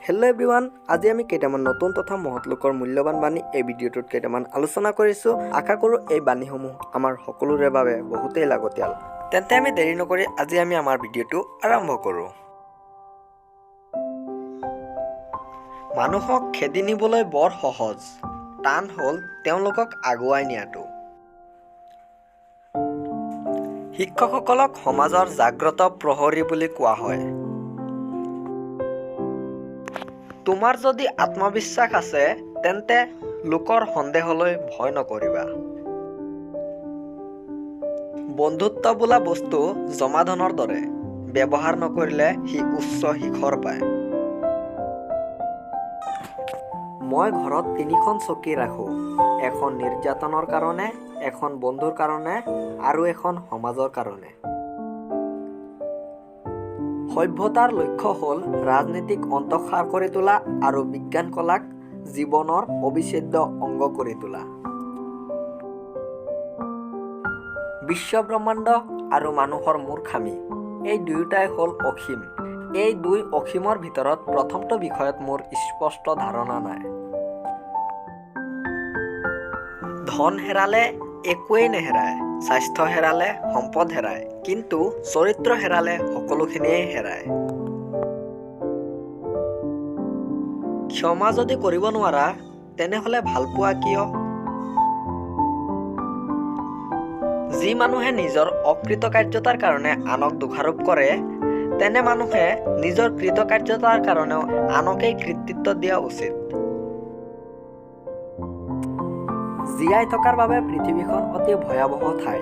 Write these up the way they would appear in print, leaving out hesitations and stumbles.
Hello' everyone, আজি আমি কেইটামান নতুন তথা মহৎ লোকৰ মূল্যৱান বাণী এই ভিডিঅ'টোত কেইটামান আলোচনা কৰিছোঁ। আশা কৰোঁ এই বাণীসমূহ আমাৰ সকলোৰে বাবে বহুতেই লাগতিয়াল। তেন্তে আমি দেৰি নকৰি আজি আমি আমাৰ ভিডিঅ'টো আৰম্ভ কৰোঁ। মানুহক খেদি নিবলৈ বৰ সহজ, টান হ'ল তেওঁলোকক আগুৱাই নিয়াটো। শিক্ষকসকলক সমাজৰ জাগ্ৰত প্ৰহৰী বুলি কোৱা হয়। তোমাৰ যদি আত্মবিশ্বাস আছে তেন্তে লোকৰ সন্দেহলৈ ভয় নকৰিবা। বন্ধুত্ব বোলা বস্তু জমাধনৰ দৰে, ব্যৱহাৰ নকৰিলে সি উচ্চ শিখৰ পায়। মই ঘৰত 3খন চকী ৰাখোঁ, এখন নিৰ্যাতনৰ কাৰণে, এখন বন্ধুৰ কাৰণে আৰু এখন সমাজৰ কাৰণে। সভ্যতাৰ লক্ষ্য হ'ল ৰাজনীতিক অন্তঃসাৰ কৰি তোলা আৰু বিজ্ঞান কলাক জীৱনৰ অবিচ্ছেদ্য অংগ কৰি তোলা। বিশ্বব্ৰহ্মাণ্ড আৰু মানুহৰ মূৰ্খামি, এই দুয়োটাই হ'ল অসীম। এই দুই অসীমৰ ভিতৰত প্ৰথমটো বিষয়ত মোৰ স্পষ্ট ধাৰণা নাই। ধন হেৰালে একোৱেই নেহেৰায়, স্বাস্থ্য হেৰালে সম্পদ হেৰায়, কিন্তু চৰিত্ৰ হেৰালে সকলোখিনিয়েই হেৰায়। ক্ষমা যদি কৰিব নোৱাৰা তেনেহ'লে ভালপোৱা কিয়? যি মানুহে নিজৰ অকৃতকাৰ্যতাৰ কাৰণে আনক দোষাৰোপ কৰে, তেনে মানুহে নিজৰ কৃতকাৰ্যতাৰ কাৰণেও আনকেই কৃতিত্ব দিয়া উচিত। জীয়াই থকাৰ বাবে পৃথিৱীখন অতি ভয়াৱহ ঠাই।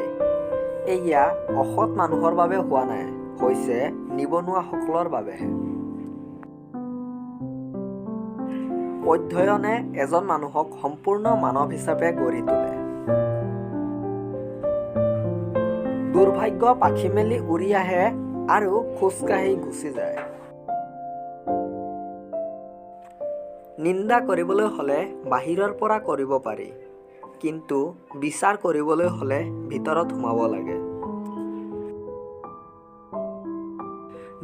এয়া অসৎ মানুহৰ বাবে হোৱা নাই, হৈছে নিবনুৱাসকলৰ বাবেহে। অধ্যয়নে এজন মানুহক সম্পূৰ্ণ মানৱ হিচাপে গঢ়ি তোলে। দুৰ্ভাগ্য পাখি মেলি উৰি আহে আৰু খোজকাঢ়ি গুচি যায়। নিন্দা কৰিবলৈ হ'লে বাহিৰৰ পৰা কৰিব পাৰি, কিন্তু বিচাৰ কৰিবলৈ হ'লে ভিতৰত সোমাব লাগে।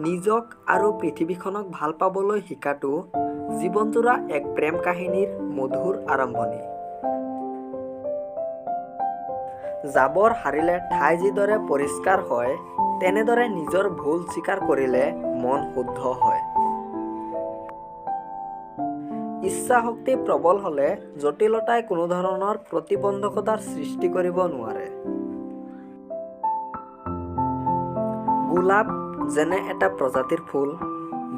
নিজক আৰু পৃথিৱীখনক ভাল পাবলৈ শিকাটো জীৱনজোৰা এক প্ৰেম কাহিনীৰ মধুৰ আৰম্ভণি। জাবৰ সাৰিলে ঠাই যিদৰে পৰিষ্কাৰ হয়, তেনেদৰে নিজৰ ভুল স্বীকাৰ কৰিলে মন শুদ্ধ হয়। ইচ্ছা শক্তি প্ৰবল হ'লে জটিলতাই কোনো ধৰণৰ প্ৰতিবন্ধকতাৰ সৃষ্টি কৰিব নোৱাৰে। গোলাপ যেনে এটা প্ৰজাতিৰ ফুল,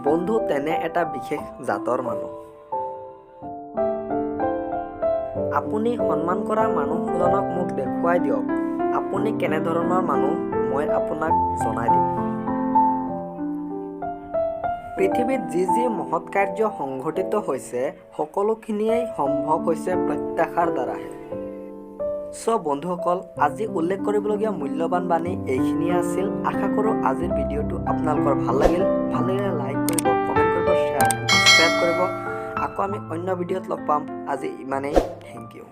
বন্ধু তেনে এটা বিশেষ জাতৰ মানুহ। আপুনি সন্মান কৰা মানুহজনক মোক দেখুৱাই দিয়ক, আপুনি কেনেধৰণৰ মানুহ মই আপোনাক জনাই দিম। পৃথিৱীত যি যি মহৎ কাৰ্য সংঘটিত হৈছে, সকলোখিনিয়েই সম্ভৱ হৈছে প্ৰত্যাশাৰ দ্বাৰাহে। বন্ধুসকল, আজি উল্লেখ কৰিবলগীয়া মূল্যৱান বাণী এইখিনিয়ে আছিল। আশা কৰোঁ আজিৰ ভিডিঅ'টো আপোনালোকৰ ভাল লাগিল। ভাল লাগিলে লাইক কৰিব, কমেণ্ট কৰিব, শ্বেয়াৰ, ছাবস্ক্ৰাইব কৰিব। আকৌ আমি অন্য ভিডিঅ'ত লগ পাম। আজি ইমানেই। Thank U.